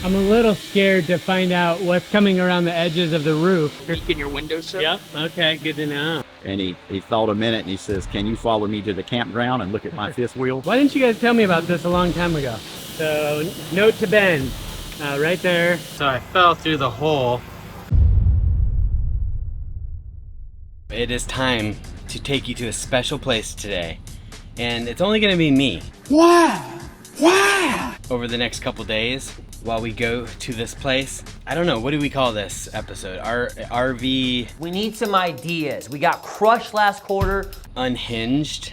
I'm a little scared to find out what's coming around the edges of the roof. You're getting your windows up? Yep, okay, good to know. And he thought a minute and he says, can you follow me to the campground and look at my fifth wheel? Why didn't you guys tell me about this a long time ago? So, note to Ben, right there. So I fell through the hole. It is time to take you to a special place today. And it's only gonna be me. Wow! Wow! Over the next couple days while we go to this place. I don't know, what do we call this episode? RV We need some ideas. We got crushed last quarter. Unhinged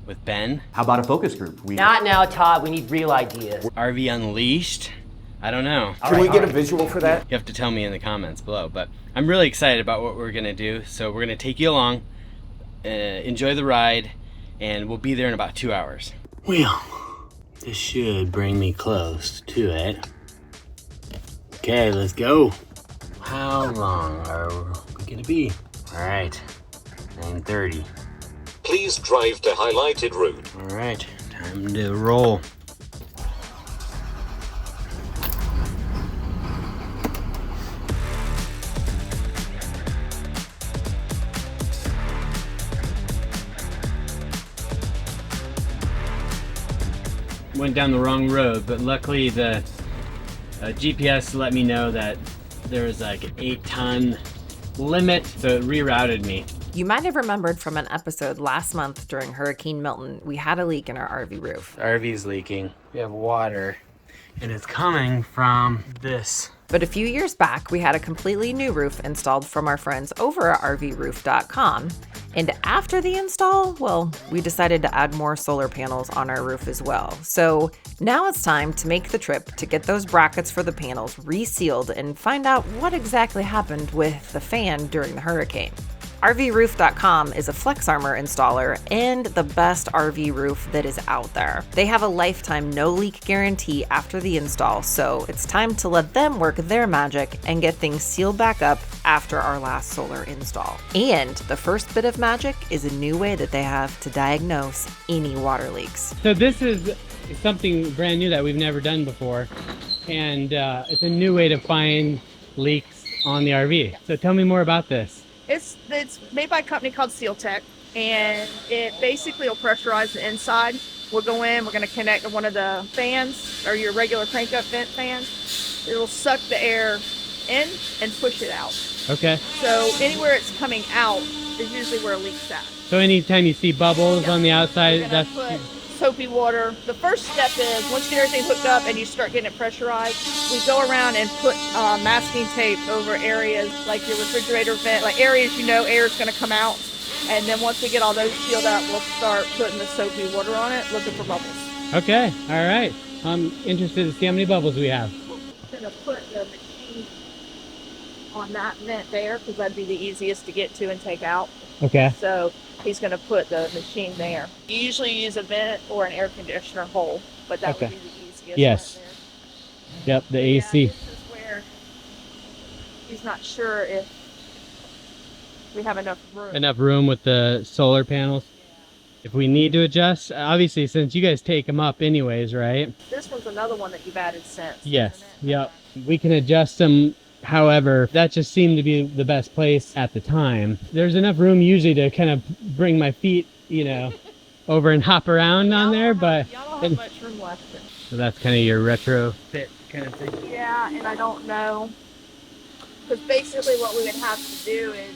with Ben. How about a focus group? Not now, Todd. We need real ideas. RV Unleashed. I don't know. Can we get a visual for that? You have to tell me in the comments below, but I'm really excited about what we're gonna do. So we're gonna take you along, enjoy the ride, and we'll be there in about 2 hours. Well, this should bring me close to it. Okay, let's go. How long are we gonna be? All right, 9:30. Please drive to highlighted route. All right, time to roll. Went down the wrong road, but luckily the GPS let me know that there was like an 8-ton limit, so it rerouted me. You might have remembered from an episode last month during Hurricane Milton, we had a leak in our RV roof. The RV's leaking. We have water, and it's coming from this. But a few years back, we had a completely new roof installed from our friends over at rvroof.com. And after the install, well, we decided to add more solar panels on our roof as well. So now it's time to make the trip to get those brackets for the panels resealed and find out what exactly happened with the fan during the hurricane. rvroof.com is a flex armor installer and the best RV roof that is out there. They have a lifetime no leak guarantee after the install, so it's time to let them work their magic and get things sealed back up after our last solar install. And the first bit of magic is a new way that they have to diagnose any water leaks. So this is something brand new that we've never done before, and it's a new way to find leaks on the RV. So tell me more about this. It's made by a company called SealTech, and it basically will pressurize the inside. We'll go in, we're going to connect to one of the fans, or your regular crank-up vent fans. It will suck the air in and push it out. Okay. So anywhere it's coming out is usually where a leak's at. So anytime you see bubbles on the outside, We're gonna that's... put soapy water. The first step is, once you get everything hooked up and you start getting it pressurized, we go around and put masking tape over areas like your refrigerator vent, like areas you know air is going to come out. And then once we get all those sealed up, we'll start putting the soapy water on it, looking for bubbles. Okay, all right. I'm interested to see how many bubbles we have. I'm going to put the machine on that vent there because that'd be the easiest to get to and take out. Okay. So he's going to put the machine there. You usually use a vent or an air conditioner hole, but that would be the easiest. Yes. Right there. Yep, the AC. This is where he's not sure if we have enough room. Enough room with the solar panels. If we need to adjust, obviously, since you guys take them up anyways, right? This one's another one that you've added since. Yes. Yep. We can adjust them. However, that just seemed to be the best place at the time. There's enough room usually to kind of bring my feet, you know, over and hop around on there, but y'all don't have much room left. So that's kind of your retrofit kind of thing. Yeah, and I don't know, because basically what we would have to do is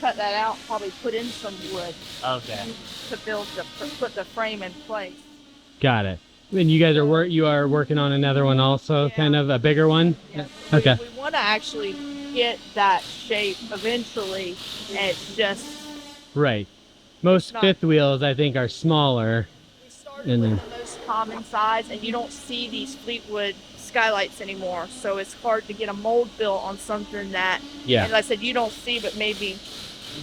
cut that out, probably put in some wood. Okay. To put the frame in place. Got it. And you guys are working on another one also, Yeah. kind of a bigger one? Yeah. Okay. We want to actually get that shape eventually, and it's just... Right. Most fifth wheels, I think, are smaller. We started with the most common size, and you don't see these Fleetwood Skylights anymore, so it's hard to get a mold built on something that, Yeah. and like I said, you don't see but maybe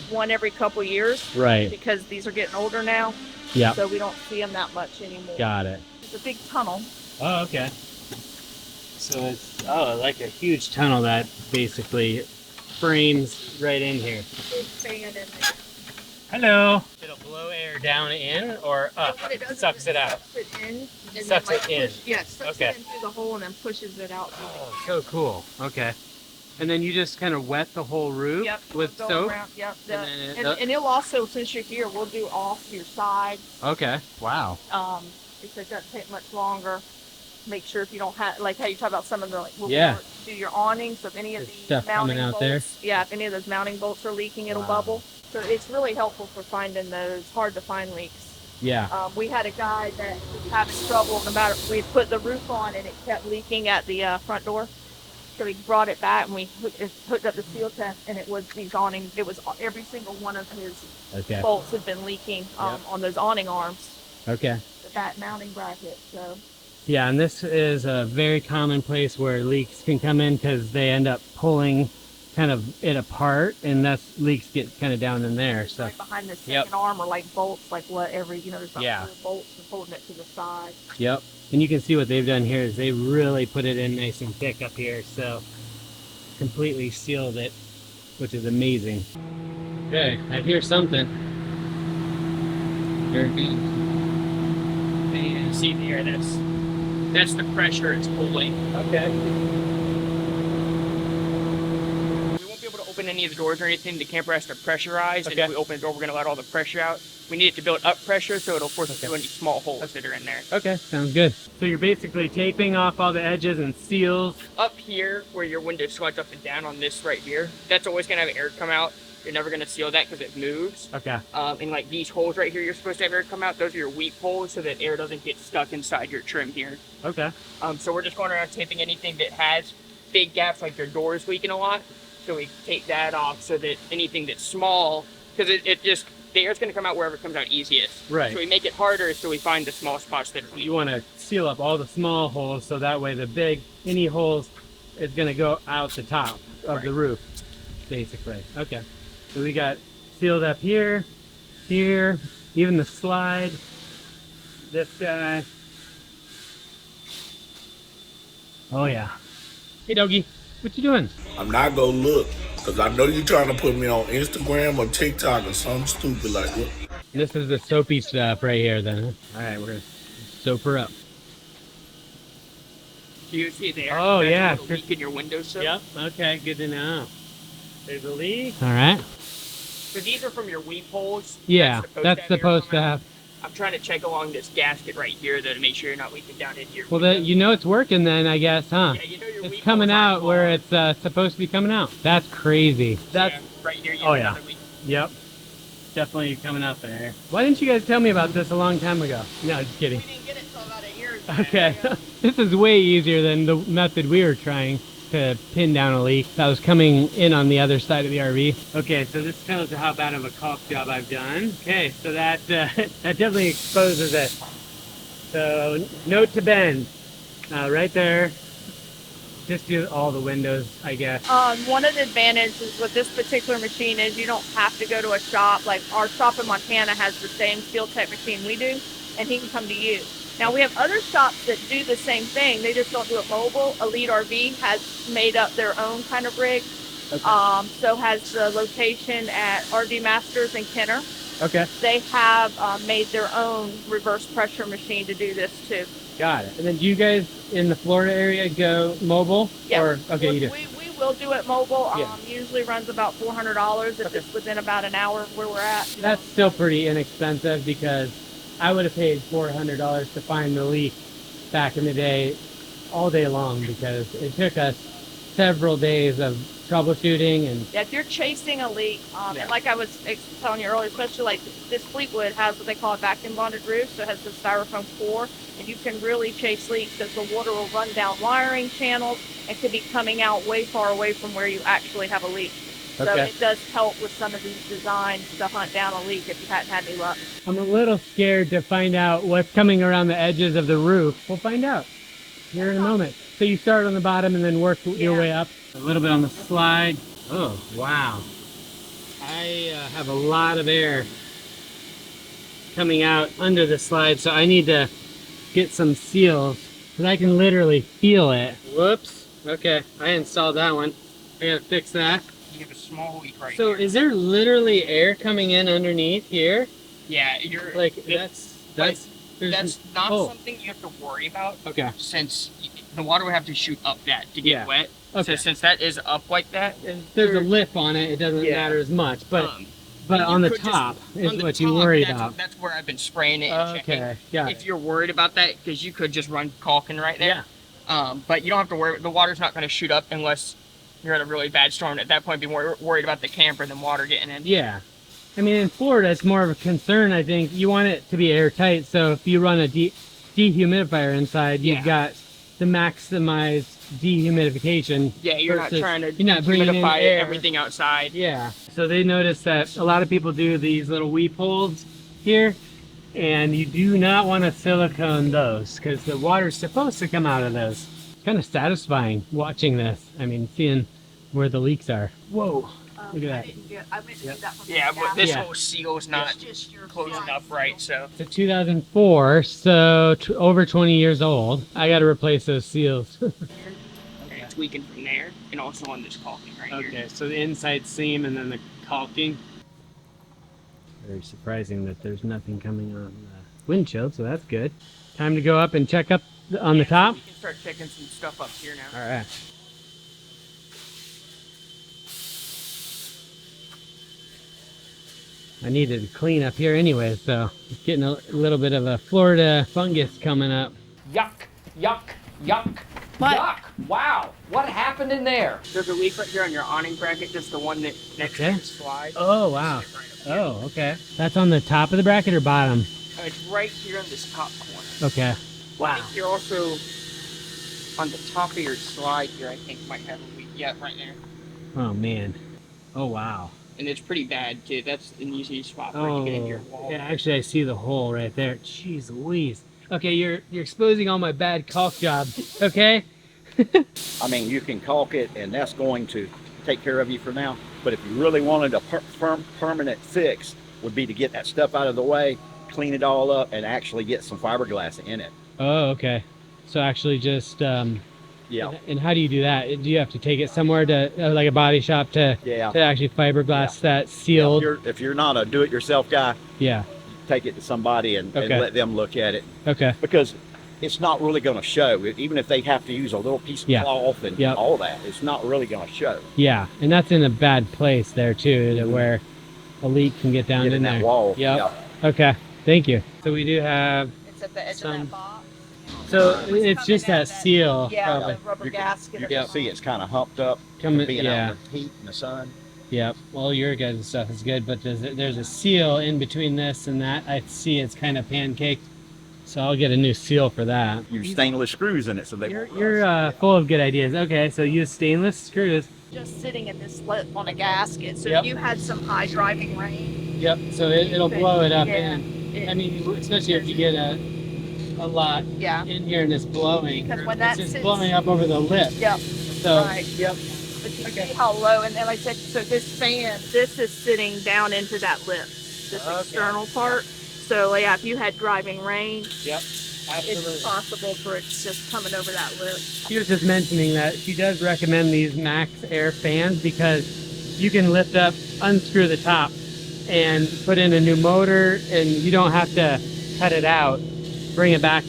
one every couple years. Right. Because these are getting older now. Yeah. So we don't see them that much anymore. Got it. It's a big tunnel. Oh, okay. So it's, like a huge tunnel that basically frames right in here. Big fan in there. Hello. It'll blow air down in or up? So what it does Sucks is it out. sucks it in and Sucks then, it in. sucks Okay. it in through the hole and then pushes it out. Oh, so cool. Okay. And then you just kind of wet the whole roof Yep, with go soap? around, yep. And It'll also, since you're here, we'll do off your side. Okay. Wow. If it doesn't take much longer. Make sure if you don't have, like how you talk about some of the, like, we'll Yeah. do your awnings. So if any of There's these stuff mounting coming out bolts, there. yeah, if any of those mounting bolts are leaking, it'll Wow. bubble. So it's really helpful for finding those hard to find leaks. Yeah. We had a guy that was having trouble no matter, we put the roof on and it kept leaking at the front door. So we brought it back and we hooked up the seal test, and it was these awnings. It was every single one of his bolts had been leaking on those awning arms. Okay. That mounting bracket. So. Yeah, and this is a very common place where leaks can come in because they end up pulling kind of it apart, and that's leaks get kind of down in there. So right behind the second arm are like bolts, like whatever, there's like bolts and holding it to the side. Yep. And you can see what they've done here is they really put it in nice and thick up here, so completely sealed it, which is amazing. Okay, I hear something. There it goes. And see here, that's the pressure it's pulling. Okay. We won't be able to open any of the doors or anything. The camper has to pressurize, and if we open the door, we're going to let all the pressure out. We need it to build up pressure, so it'll force us through any small holes that are in there. Okay, sounds good. So you're basically taping off all the edges and seals. Up here, where your window slides up and down on this right here, that's always going to have air come out. You're never going to seal that because it moves. Okay. And like these holes right here, you're supposed to have air come out. Those are your weep holes so that air doesn't get stuck inside your trim here. Okay. So we're just going around taping anything that has big gaps, like your doors leaking a lot. So we take that off so that anything that's small, because the air's going to come out wherever it comes out easiest. Right. So we make it harder so we find the small spots that are leaking. You want to seal up all the small holes so that way any holes is going to go out the top of the roof, basically. Okay. So we got sealed up here, even the slide, this guy. Oh yeah. Hey doggy, what you doing? I'm not gonna look, because I know you're trying to put me on Instagram or TikTok or something stupid like that. This is the soapy stuff right here then, huh? All right, we're gonna soap her up. Do you see there? Oh, yeah. There's a leak in your windowsill. Yep, okay, good to know. There's a leak. All right. So these are from your weep holes. Yeah, that's supposed to have. I'm trying to check along this gasket right here though to make sure you're not leaking down into your Well, window. you know it's working then, I guess, huh? Yeah, you know your it's weep coming holes aren't out where full. it's supposed to be coming out. That's crazy. That's right here. You oh have yeah. another leak. Yep. Definitely coming out there. Why didn't you guys tell me about this a long time ago? No, just kidding. We didn't get it until about a year ago. Okay. This is way easier than the method we were trying to pin down a leak that was coming in on the other side of the RV. Okay, so this tells you how bad of a caulk job I've done. Okay, so that that definitely exposes it. So note to Ben, right there. Just do all the windows, I guess. One of the advantages with this particular machine is you don't have to go to a shop. Like our shop in Montana has the same steel tech machine we do, and he can come to you. Now we have other shops that do the same thing. They just don't do it mobile. Elite RV has made up their own kind of rig. Okay. So has the location at RV Masters in Kenner. Okay. They have made their own reverse pressure machine to do this too. Got it. And then do you guys in the Florida area go mobile? Yeah. Or, okay, you do. We will do it mobile. Yeah. Usually runs about $400 if it's within about an hour of where we're at. That's still pretty inexpensive because I would have paid $400 to find the leak back in the day all day long because it took us several days of troubleshooting and if you're chasing a leak, and like I was telling you earlier, especially like this Fleetwood has what they call a vacuum bonded roof, so it has the styrofoam core, and you can really chase leaks because the water will run down wiring channels and could be coming out way far away from where you actually have a leak. So it does help with some of these designs to hunt down a leak if you hadn't had any luck. I'm a little scared to find out what's coming around the edges of the roof. We'll find out here in a moment. So you start on the bottom and then work your way up. A little bit on the slide. Oh, wow. I have a lot of air coming out under the slide, so I need to get some seals because I can literally feel it. Whoops. Okay, I installed that one. I gotta fix that. You have a small leak right So here. is there literally air coming in underneath here? Yeah, you're Like that's That's not Oh. something you have to worry about. Okay. Since the water would have to shoot up that to get Yeah. wet. Okay. So since that is up like that, There's a lip on it. It doesn't Yeah. matter as much, but you on the could just- top is on the what you top, worry that's, about. That's where I've been spraying it and checking. Okay. Yeah. If you're worried about that, because you could just run caulking right there. Yeah. But you don't have to worry. The water's not going to shoot up unless you're in a really bad storm. At that point, be more worried about the camper than water getting in. Yeah. I mean, in Florida, it's more of a concern. I think you want it to be airtight. So if you run a dehumidifier inside, you've got the maximized dehumidification. Yeah, you're not trying to you're not bringing in humidify air. everything outside. Yeah. So they noticed that a lot of people do these little weep holes here, and you do not want to silicone those because the water's supposed to come out of those. It's kind of satisfying watching this. I mean, seeing where the leaks are. Whoa. Look at that. I went to get that from Yeah, but this Yeah. whole seal's not It's just your closing up right, so. It's a 2004, so over 20 years old. I got to replace those seals. Okay, tweaking from there, and also on this caulking right here. Okay, so the inside seam and then the caulking. Very surprising that there's nothing coming on the windshield, so that's good. Time to go up and check up on the top. We can start checking some stuff up here now. All right. I needed to clean up here anyway, so it's getting a little bit of a Florida fungus coming up. Yuck, yuck, yuck, yuck. Wow, what happened in there? There's a leak right here on your awning bracket, just the one that next to Okay. the slide. Oh, wow. Oh, okay. That's on the top of the bracket or bottom? It's right here in this top corner. Okay. Wow. You're also on the top of your slide here, I think might have a leak. Yeah, right there. Oh, man. Oh, wow. And it's pretty bad too. That's an easy spot for you to get into your wall. Yeah, actually I see the hole right there. Jeez Louise. Okay, you're exposing all my bad caulk job, okay? I mean, you can caulk it, and that's going to take care of you for now. But if you really wanted a permanent fix, would be to get that stuff out of the way, clean it all up, and actually get some fiberglass in it. Oh, okay. So actually just, Yeah. and how do you do that? Do you have to take it somewhere to, like a body shop to actually fiberglass that sealed? If you're not a do-it-yourself guy, Yeah. take it to somebody and let them look at it. Okay. Because it's not really going to show. Even if they have to use a little piece of cloth and all that, it's not really going to show. Yeah, and that's in a bad place there too, where a leak can get down in that there. wall. Yep. Okay, thank you. So we do have It's at the edge of that box. So it's just that seal. Yeah, probably. the rubber gasket. You can see it's kind of humped up Coming, being out in the heat and the sun. Yep. Well, your guys' stuff is good, but there's a seal in between this and that. I see it's kind of pancaked, so I'll get a new seal for that. Use stainless screws in it so they won't rust. You're full of good ideas. Okay, so use stainless screws. Just sitting in this lip on a gasket. So Yep. if you had some high driving rain. Yep. So it'll blow it up Yeah. in. I mean, especially if you get a lot in here and it's blowing. Because when that it's sits- blowing up over the lip. Yep. So Right. yep. But you see how low, and then like I said, so this fan, this is sitting down into that lip, this external part. So yeah, if you had driving rain, Yep. Absolutely. it's possible for it just coming over that lip. She was just mentioning that she does recommend these Max Air fans because you can lift up, unscrew the top, and put in a new motor, and you don't have to cut it out, bring it back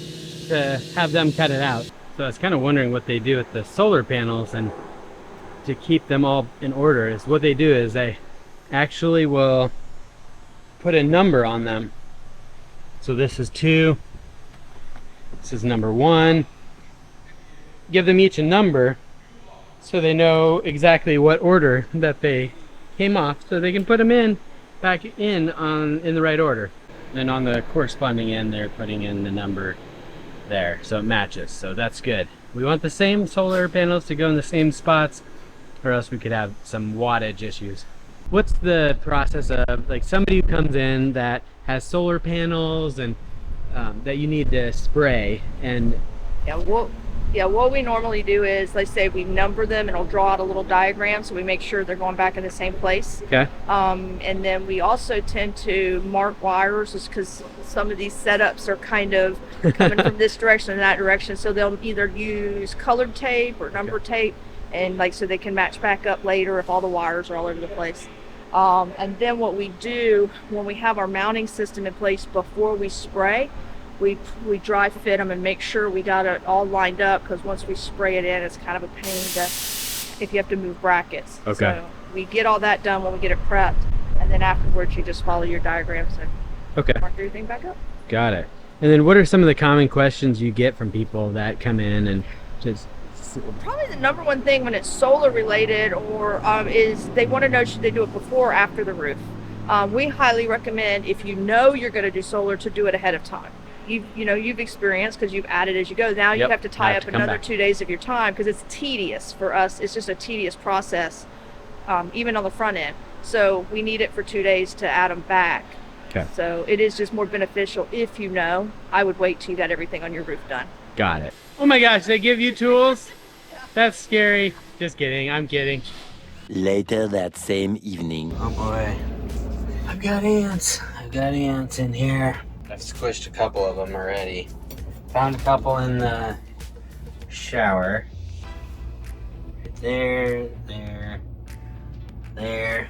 to have them cut it out. So I was kind of wondering what they do with the solar panels, and to keep them all in order is what they do is they actually will put a number on them. So this is 2, this is number 1. Give them each a number so they know exactly what order that they came off, so they can put them in back in the right order. And on the corresponding end, they're putting in the number there, so it matches. So that's good. We want the same solar panels to go in the same spots, or else we could have some wattage issues. What's the process of, like, somebody who comes in that has solar panels and that you need to spray? And what we normally do is, let's say we number them and it'll draw out a little diagram so we make sure they're going back in the same place. Okay. And then we also tend to mark wires just because some of these setups are kind of coming from this direction and that direction. So they'll either use colored tape or number tape, and like so they can match back up later if all the wires are all over the place. And then what we do when we have our mounting system in place before we spray, we dry fit them and make sure we got it all lined up, because once we spray it in, it's kind of a pain if you have to move brackets. Okay. So we get all that done when we get it prepped, and then afterwards you just follow your diagrams and mark everything back up. Got it. And then what are some of the common questions you get from people that come in and just... Probably the number one thing when it's solar related or is they want to know, should they do it before or after the roof? We highly recommend, if you know you're going to do solar, to do it ahead of time. You've experienced, because you've added as you go. Now you have to tie up another 2 days of your time, because it's tedious for us. It's just a tedious process, even on the front end. So we need it for 2 days to add them back. Okay. So it is just more beneficial if you know. I would wait till you got everything on your roof done. Got it. Oh my gosh, they give you tools? That's scary. Just kidding, I'm kidding. Later that same evening. Oh boy. I've got ants in here. I've squished a couple of them already. Found a couple in the shower. Right there, there.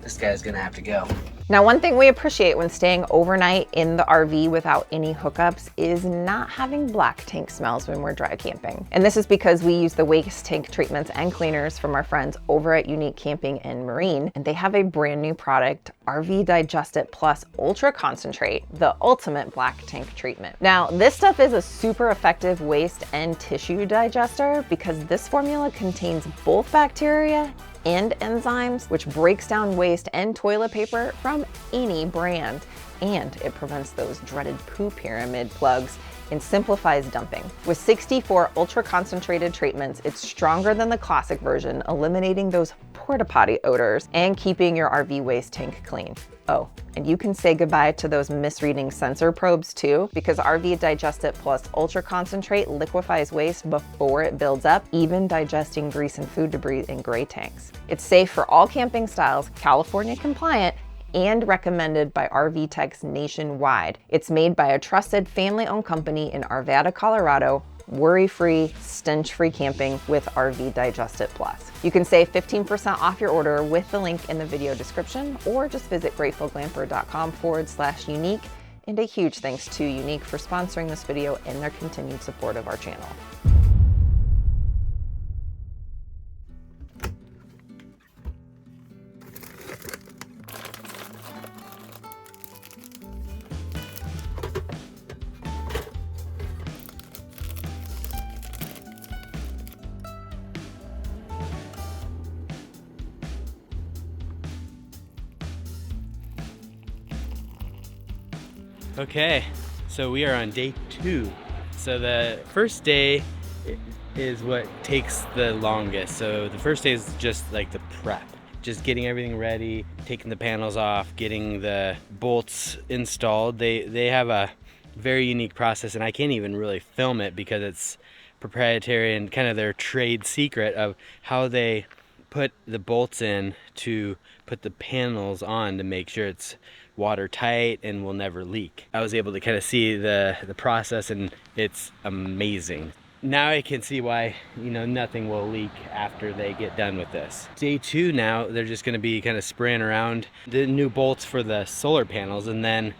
This guy's gonna have to go. Now, one thing we appreciate when staying overnight in the RV without any hookups is not having black tank smells when we're dry camping. And this is because we use the waste tank treatments and cleaners from our friends over at Unique Camping and Marine, and they have a brand new product, RV Digest It Plus Ultra Concentrate, the ultimate black tank treatment. Now, this stuff is a super effective waste and tissue digester because this formula contains both bacteria and enzymes, which breaks down waste and toilet paper from any brand. And it prevents those dreaded poo pyramid plugs and simplifies dumping. With 64 ultra concentrated treatments, it's stronger than the classic version, eliminating those porta potty odors and keeping your RV waste tank clean. Oh, and you can say goodbye to those misreading sensor probes too, because RV Digest It Plus Ultra Concentrate liquefies waste before it builds up, even digesting grease and food debris in gray tanks. It's safe for all camping styles, California compliant, and recommended by RV techs nationwide. It's made by a trusted family-owned company in Arvada, Colorado. Worry-free, stench-free camping with RV Digest It Plus. You can save 15% off your order with the link in the video description, or just visit gratefulglamper.com/unique. And a huge thanks to Unique for sponsoring this video and their continued support of our channel. Okay, so we are on day 2. So the first day is what takes the longest. So the first day is just like the prep, just getting everything ready, taking the panels off, getting the bolts installed. They have a very unique process, and I can't even really film it because it's proprietary and kind of their trade secret of how they put the bolts in to put the panels on to make sure it's watertight and will never leak. I was able to kind of see the process, and it's amazing. Now I can see why, nothing will leak after they get done with this. Day 2 now, they're just going to be kind of spraying around the new bolts for the solar panels, and then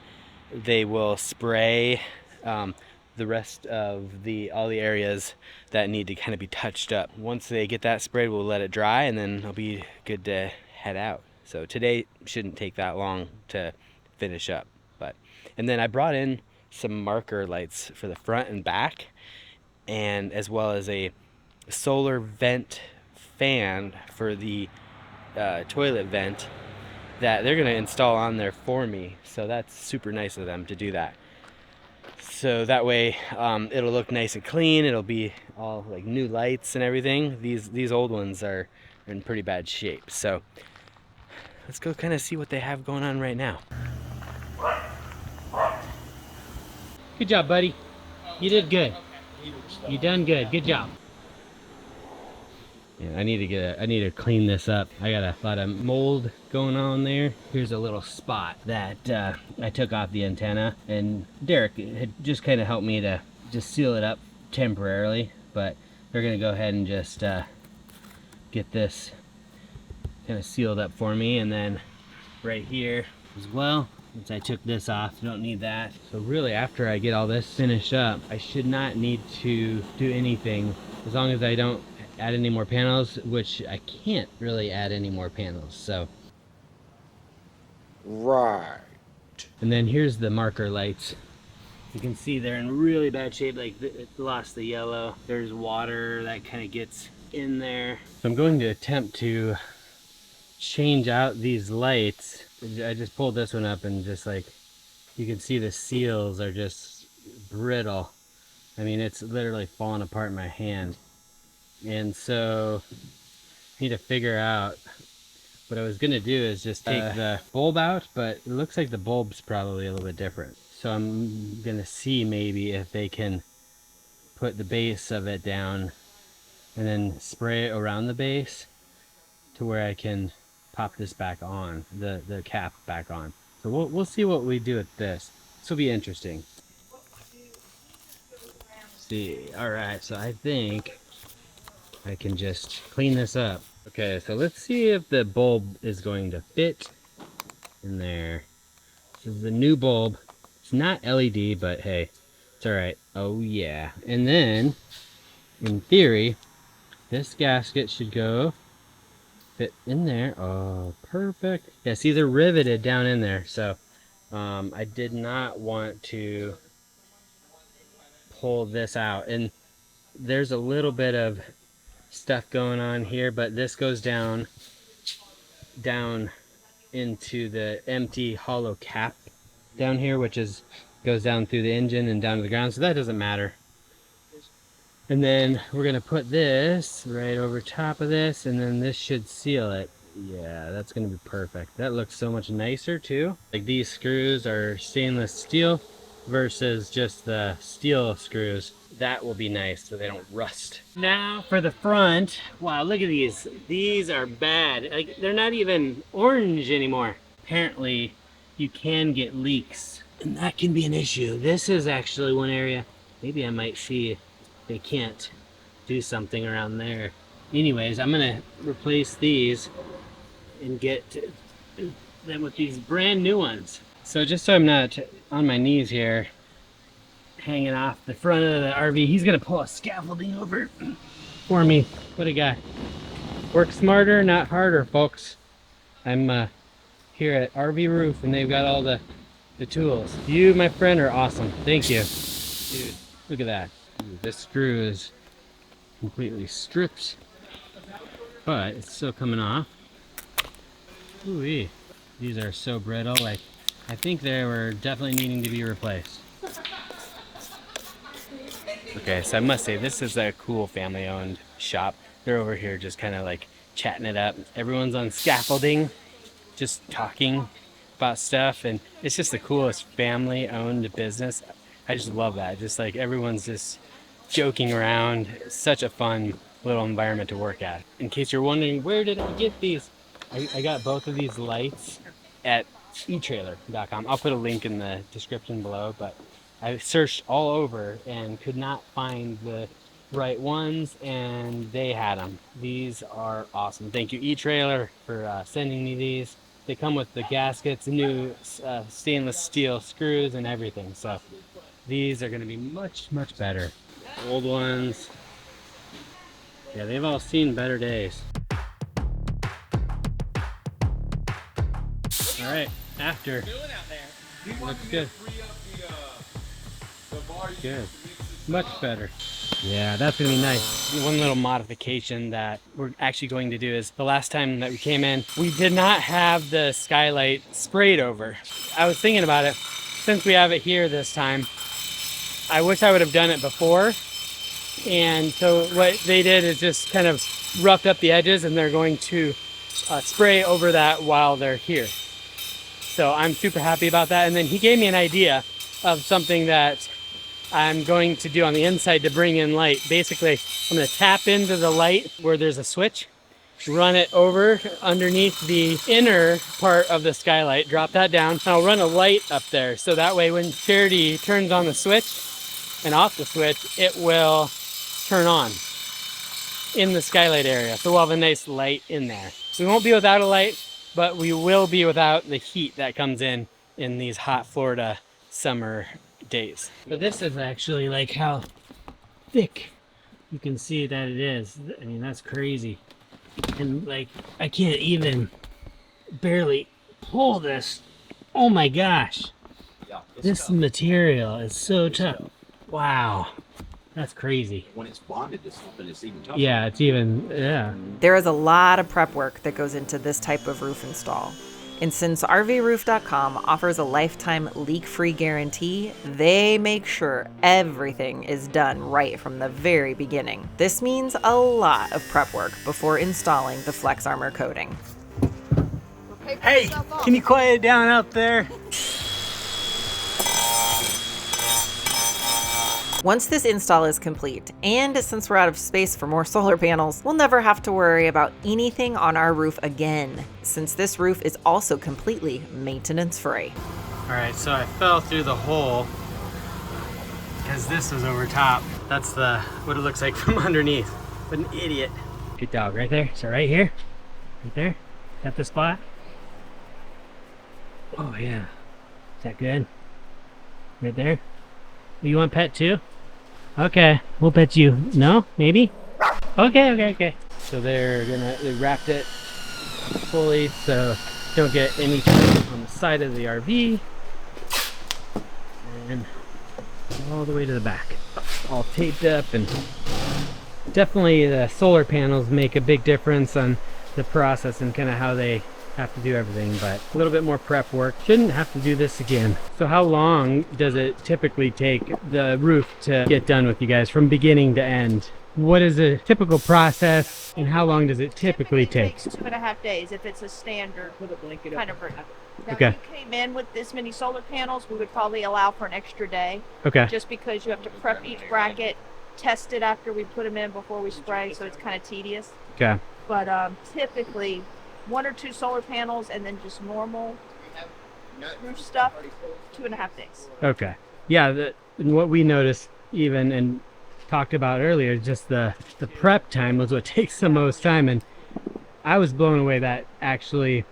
they will spray the rest of all the areas that need to kind of be touched up. Once they get that sprayed, we'll let it dry, and then it'll be good to head out. So today shouldn't take that long to finish up. And then I brought in some marker lights for the front and back, and as well as a solar vent fan for the toilet vent that they're gonna install on there for me. So that's super nice of them to do that. So that way it'll look nice and clean. It'll be all like new lights and everything. These old ones are in pretty bad shape. So let's go kind of see what they have going on right now. Good job, buddy. You did good. You done good. Good job. Yeah, I need to clean this up. I got a lot of mold going on there. Here's a little spot that I took off the antenna, and Derek had just kind of helped me to just seal it up temporarily, but they're gonna go ahead and just get this kind of sealed up for me. And then right here as well, Since I took this off, don't need that. So really, after I get all this finished up, I should not need to do anything as long as I don't add any more panels, which I can't really add any more panels. So Right. and then here's the marker lights. You can see they're in really bad shape, like it lost the yellow. There's water that kind of gets in there. So I'm going to attempt to change out these lights. I just pulled this one up and just like, you can see the seals are just brittle. I mean, it's literally falling apart in my hand. And so I need to figure out what I was gonna do is just take the bulb out, but it looks like the bulb's probably a little bit different. So I'm gonna see maybe if they can put the base of it down and then spray it around the base to where I can pop this back on, the cap back on. So we'll see what we do with this. This will be interesting. Let's see, all right, so I think I can just clean this up. Okay, so let's see if the bulb is going to fit in there. This is the new bulb. It's not LED, but hey, it's all right. Oh yeah. And then, in theory, this gasket should go fit in there. Oh, perfect. Yeah, see, they're riveted down in there. So I did not want to pull this out. And there's a little bit of stuff going on here, but this goes down into the empty hollow cap down here, which goes down through the engine and down to the ground, so that doesn't matter. And then we're gonna put this right over top of this, and then this should seal it. Yeah, that's gonna be perfect. That looks so much nicer too. Like, these screws are stainless steel versus just the steel screws. That will be nice so they don't rust. Now for the front. Wow, look at these. These are bad. Like, they're not even orange anymore. Apparently you can get leaks, and that can be an issue. This is actually one area maybe I might see if they can't do something around there. Anyways, I'm gonna replace these and get them with these brand new ones. So just so I'm not on my knees here hanging off the front of the RV, he's gonna pull a scaffolding over for me. What a guy. Work smarter, not harder, folks. I'm here at RV Roof, and they've got all the tools. You, my friend, are awesome. Thank you. Dude, look at that. Dude, this screw is completely stripped, but it's still coming off. Ooh-wee. These are so brittle. Like, I think they were definitely needing to be replaced. Okay, so I must say, this is a cool family-owned shop. They're over here just kind of like chatting it up. Everyone's on scaffolding, just talking about stuff, and it's just the coolest family-owned business. I just love that. Just like everyone's just joking around. It's such a fun little environment to work at. In case you're wondering, where did I get these? I got both of these lights at eTrailer.com. I'll put a link in the description below, but I searched all over and could not find the right ones, and they had them. These are awesome. Thank you, eTrailer, for sending me these. They come with the gaskets, new stainless steel screws and everything. So these are going to be much, much better. Old ones, yeah, they've all seen better days. All right, after. Looks good. Good. Much better. Yeah, that's gonna be nice. One little modification that we're actually going to do is, the last time that we came in, we did not have the Skylight sprayed over. I was thinking about it, since we have it here this time, I wish I would have done it before. And so what they did is just kind of roughed up the edges, and they're going to spray over that while they're here. So I'm super happy about that. And then he gave me an idea of something that I'm going to do on the inside to bring in light. Basically, I'm going to tap into the light where there's a switch, run it over underneath the inner part of the Skylight, drop that down, and I'll run a light up there. So that way when Charity turns on the switch and off the switch, it will turn on in the Skylight area. So we'll have a nice light in there. We won't be without a light, but we will be without the heat that comes in in these hot Florida summer days. But this is actually like how thick you can see that it is. I mean, that's crazy. And like, I can't even barely pull this. Oh my gosh. Yeah, This material is so tough. Wow. That's crazy. when it's bonded to something, it's even tougher. Yeah, it's even, yeah. There is a lot of prep work that goes into this type of roof install. And since rvroof.com offers a lifetime leak-free guarantee, they make sure everything is done right from the very beginning. This means a lot of prep work before installing the Flex Armor coating. Hey, can you quiet down out there? Once this install is complete, and since we're out of space for more solar panels, we'll never have to worry about anything on our roof again, since this roof is also completely maintenance-free. All right, so I fell through the hole because this was over top. That's what it looks like from underneath. What an idiot. Good dog, right there. So right here, right there. Got the spot. Oh yeah, is that good? Right there. You want pet too? Okay, we'll pet you. No? Maybe? Okay. So they wrapped it fully so don't get any time on the side of the RV. And all the way to the back. All taped up, and definitely the solar panels make a big difference on the process and kind of how they have to do everything, but a little bit more prep work. Shouldn't have to do this again. So how long does it typically take the roof to get done with you guys from beginning to end? What is a typical process and how long does it typically take? Takes 2.5 days if it's a standard kind of roof. Now, Okay. if you came in with this many solar panels, we would probably allow for an extra day, Okay. just because you have to prep each bracket, test it after we put them in before we spray, so it's kind of tedious. Okay. But typically 1 or 2 solar panels and then just normal roof stuff, 2.5 days. Okay. Yeah, and what we noticed even and talked about earlier, just the prep time was what takes the most time, and I was blown away that actually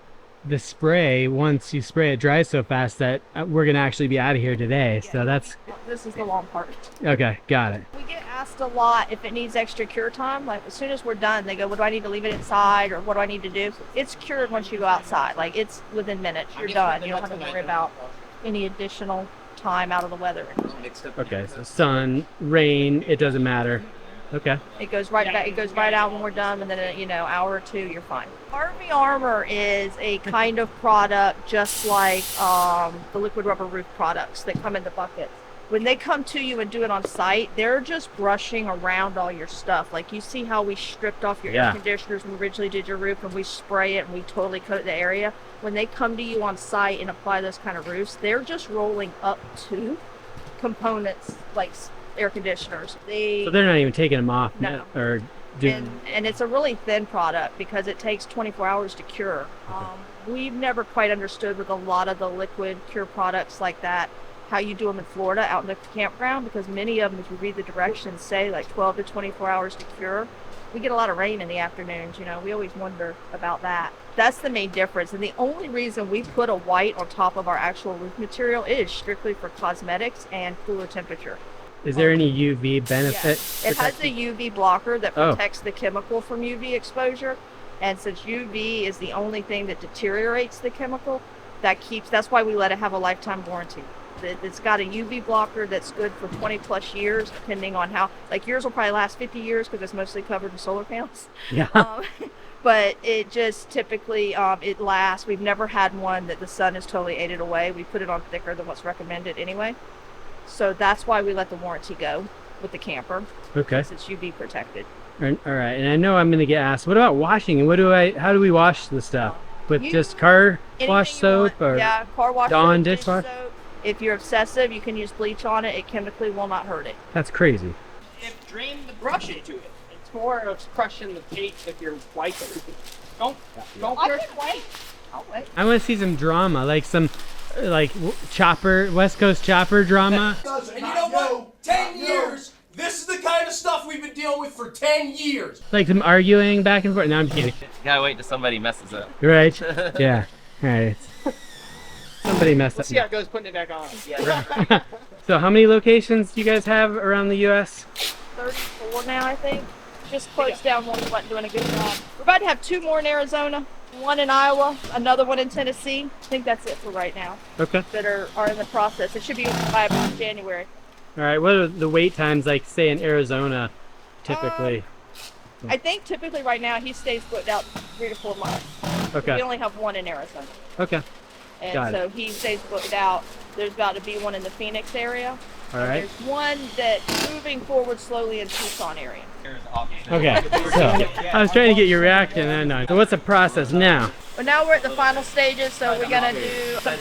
the spray, once you spray, it dries so fast that we're gonna actually be out of here today. So that's This is the long part. okay. Got it. We get asked a lot if it needs extra cure time. Like, as soon as we're done, they go, "What do I need to leave it inside, or what do I need to do?" It's cured once you go outside. Like, it's within minutes. You're done. You don't have to worry about any additional time out of the weather. Okay. So sun, rain, it doesn't matter. Okay. It goes right back. It goes right out when we're done, and then hour or 2, you're fine. RV Armor is a kind of product just like the liquid rubber roof products that come in the buckets. When they come to you and do it on site, they're just brushing around all your stuff. Like, you see how we stripped off your air conditioners when we originally did your roof, and we spray it and we totally coat the area. When they come to you on site and apply those kind of roofs, they're just rolling up to components like air conditioners. So they're not even taking them off. No. Or and it's a really thin product because it takes 24 hours to cure. We've never quite understood with a lot of the liquid cure products like that how you do them in Florida out in the campground, because many of them, if you read the directions, say like 12 to 24 hours to cure. We get a lot of rain in the afternoons, we always wonder about that. That's the main difference, and the only reason we put a white on top of our actual roof material is strictly for cosmetics and cooler temperature. Is there any UV benefit? Yeah. It has a UV blocker that protects the chemical from UV exposure, and since UV is the only thing that deteriorates the chemical, that's why we let it have a lifetime warranty. It's got a UV blocker that's good for 20 plus years, depending on how, like yours will probably last 50 years because it's mostly covered in solar panels. Yeah. But it just typically, it lasts. We've never had one that the sun has totally ate it away. We put it on thicker than what's recommended anyway. So that's why we let the warranty go with the camper. Okay. Because it's UV protected. All right, and I know I'm going to get asked, what about washing? And how do we wash the stuff? With just car wash soap or car wash Dawn soap, dishwasher? soap. If you're obsessive, you can use bleach on it. It chemically will not hurt it. That's crazy. Drain the brush into it. It's more of crushing the paint if you're wiping. Don't crush the paint. I'll wait. I want to see some drama, like some West Coast chopper drama. And you know what? 10 years. This is the kind of stuff we've been dealing with for 10 years. Like some arguing back and forth. No, I'm kidding. You gotta wait till somebody messes up. Right? Yeah. All right. So Somebody messed We'll up. see how it goes putting it back on. So how many locations do you guys have around the U.S.? 34 now, I think. Just closed down one that wasn't doing a good job. We're about to have 2 more in Arizona, 1 in Iowa, another one in Tennessee. I think that's it for right now. Okay. That are in the process. It should be by about January. All right. What are the wait times like, say, in Arizona, typically? I think typically right now he stays booked out 3 to 4 months. Okay. We only have 1 in Arizona. Okay. And Got so he stays booked out. There's about to be 1 in the Phoenix area. All right. There's 1 that's moving forward slowly in Tucson area. Okay. So I was trying to get your reaction. And so what's the process now? But now we're at the final stages, so we're gonna do some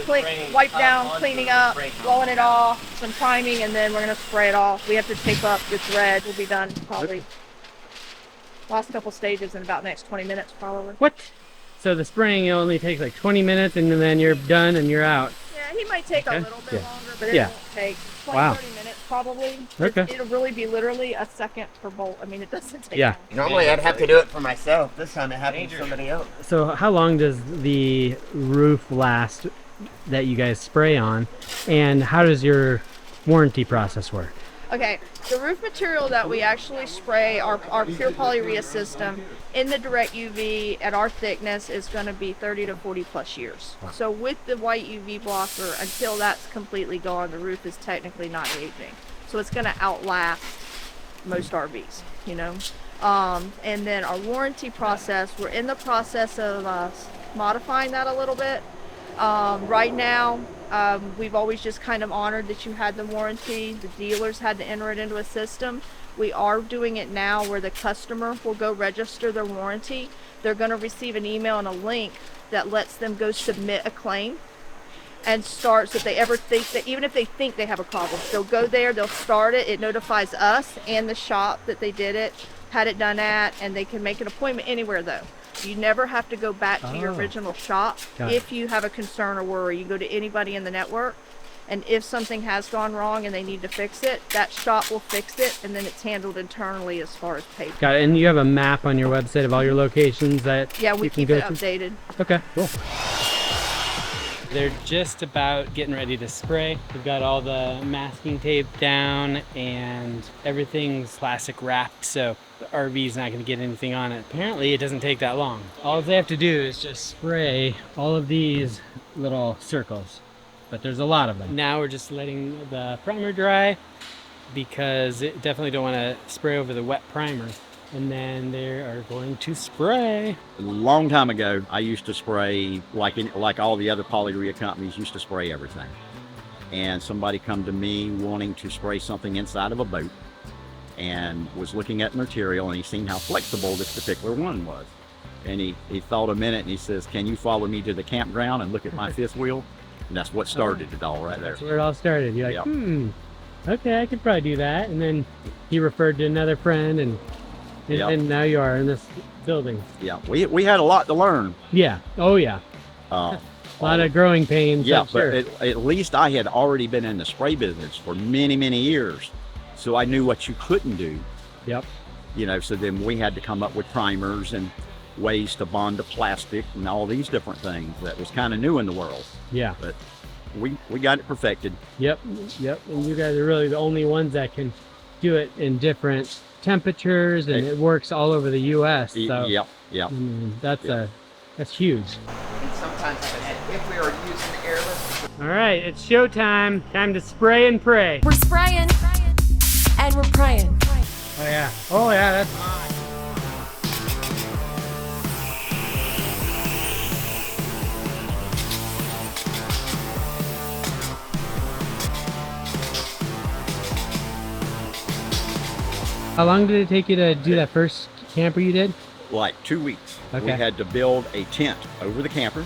wipe down, cleaning up, blowing it off, some priming, and then we're gonna spray it off. We have to tape up the thread. We'll be done probably last couple stages in about the next 20 minutes probably. What? So the spraying only takes like 20 minutes and then you're done and you're out. Yeah, he might take a little bit longer, but it Yeah. won't take 20, Wow. 30 minutes probably. Okay. It'll really be literally a second per bolt. I mean, it doesn't take Yeah. long. Normally I'd have to do it for myself. This time it happened to somebody else. So how long does the roof last that you guys spray on, and how does your warranty process work? Okay, the roof material that we actually spray, our pure polyurea system, in the direct UV at our thickness is going to be 30 to 40 plus years. So with the white UV blocker, until that's completely gone, the roof is technically not aging. So it's going to outlast most RVs, you know. And then our warranty process, we're in the process of modifying that a little bit. Right now, we've always just kind of honored that you had the warranty. The dealers had to enter it into a system. We are doing it now where the customer will go register their warranty. They're going to receive an email and a link that lets them go submit a claim and starts if they ever think that, even if they think they have a problem, they'll go there, they'll start it. It notifies us and the shop that they did it, had it done at, and they can make an appointment anywhere though. You never have to go back to your original shop. If you have a concern or worry, you go to anybody in the network, and if something has gone wrong and they need to fix it, that shop will fix it, and then it's handled internally as far as payment. Got it. And you have a map on your website of all your locations that Yeah, we you can keep go it to? updated. Okay, cool. They're just about getting ready to spray. We've got all the masking tape down and everything's plastic wrapped, so the RV's not going to get anything on it. Apparently it doesn't take that long. All they have to do is just spray all of these little circles, but there's a lot of them. Now we're just letting the primer dry because it definitely don't want to spray over the wet primer. And then they are going to spray. A long time ago, I used to spray like all the other polyurea companies used to spray everything. And somebody come to me wanting to spray something inside of a boat and was looking at material, and he seen how flexible this particular one was. And he thought a minute and he says, "Can you follow me to the campground and look at my fifth wheel?" And that's what started it all right there. That's where it all started. You're like, Yep. Okay, I could probably do that. And then he referred to another friend, and Yep. and now you are in this building. Yeah, we had a lot to learn. Yeah. Oh yeah. Uh, A lot of growing pains. Yeah, I'm sure. but at least I had already been in the spray business for many, many years. So I knew what you couldn't do. Yep. You know, so then we had to come up with primers and ways to bond to plastic and all these different things that was kind of new in the world. Yeah. But we got it perfected. Yep. Yep. And you guys are really the only ones that can do it in different temperatures, and it works all over the U.S. So Yep. I mean, that's huge. And sometimes if we were using airless, All right, it's showtime. Time to spray and pray. We're spraying and we're praying. Oh yeah. Oh yeah. That's mine. How long did it take you to do that first camper you did? Like 2 weeks. Okay. We had to build a tent over the camper.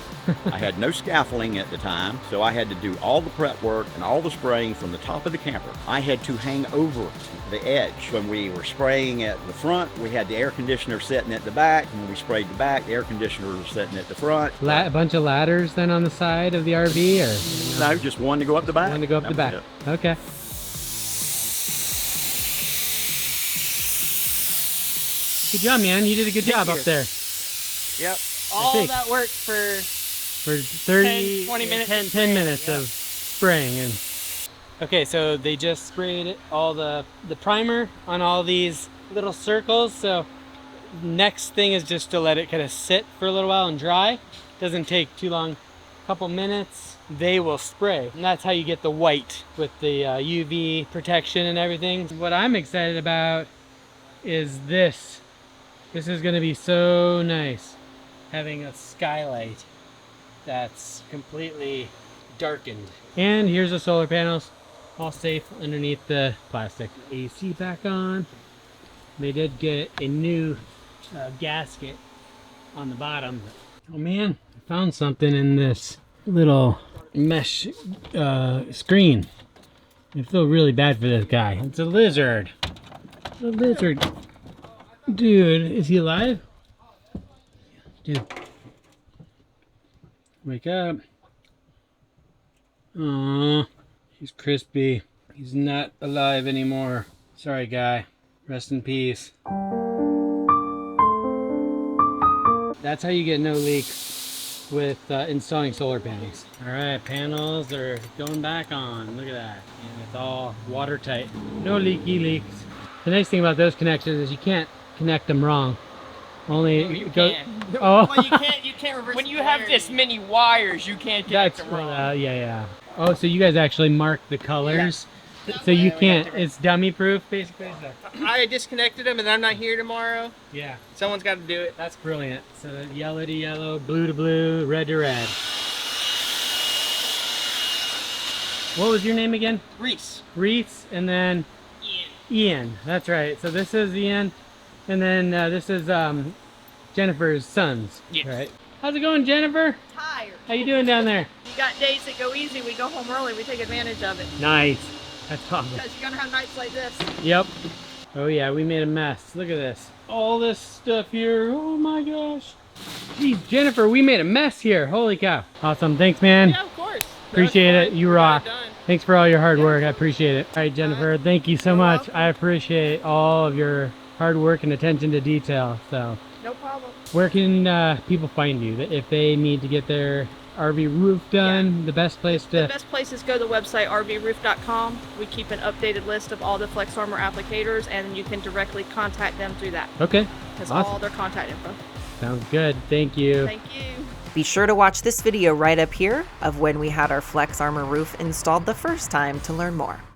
I had no scaffolding at the time, so I had to do all the prep work and all the spraying from the top of the camper. I had to hang over the edge. When we were spraying at the front, we had the air conditioner sitting at the back. When we sprayed the back, the air conditioner was sitting at the front. A bunch of ladders then on the side of the RV, or No, just one to go up the back. one to go up the back? It. Okay. Good job, man. You did a good job up there. Yep. All think. that work for for 30, 20 minutes 10 of spraying, minutes yeah. of spraying. And okay, so they just sprayed all the primer on all these little circles. So next thing is just to let it kind of sit for a little while and dry. Doesn't take too long, a couple minutes. They will spray, and that's how you get the white with the UV protection and everything. What I'm excited about is this. This is going to be so nice, having a skylight that's completely darkened. And here's the solar panels, all safe underneath the plastic. AC back on. They did get a new gasket on the bottom. Oh man, I found something in this little mesh screen. I feel really bad for this guy. It's a lizard. A lizard. Dude, is he alive? Dude. Wake up. Aww. He's crispy. He's not alive anymore. Sorry, guy. Rest in peace. That's how you get no leaks with installing solar panels. All right, panels are going back on. Look at that. And it's all watertight. No leaky leaks. The nice thing about those connections is you can't connect them wrong. Only you go. can. Oh, Well, you can't reverse. When you have this many wires, you can't get that's them wrong. yeah. Oh, so you guys actually mark the colors, so you can't. It's dummy proof, basically. So. I disconnected them, and I'm not here tomorrow. Yeah, Someone's got to do it. that's brilliant. So yellow to yellow, blue to blue, red to red. What was your name again? Reese. Reese, and then Ian. That's right. So this is Ian, and then this is Jennifer's sons. Yes. Right. How's it going, Jennifer? Tired. How you doing down there? You got days that go easy, we go home early, we take advantage of it. Nice. That's awesome. Because you're gonna have nights like this. Yep. Oh yeah, we made a mess. Look at this. All this stuff here. Oh my gosh. Geez, Jennifer, we made a mess here. Holy cow. Awesome. Thanks, man. Yeah, of course. Appreciate it. You rock. Done. Thanks for all your hard work. I appreciate it. All right, Jennifer, thank you so much. I appreciate all of your hard work and attention to detail. So, No problem. where can people find you if they need to get their RV roof done? The best place The to... best place is go to the website rvroof.com. We keep an updated list of all the Flex Armor applicators, and you can directly contact them through that. Okay. That's Awesome. all their contact info. Sounds good. Thank you. Thank you. Be sure to watch this video right up here of when we had our Flex Armor roof installed the first time to learn more.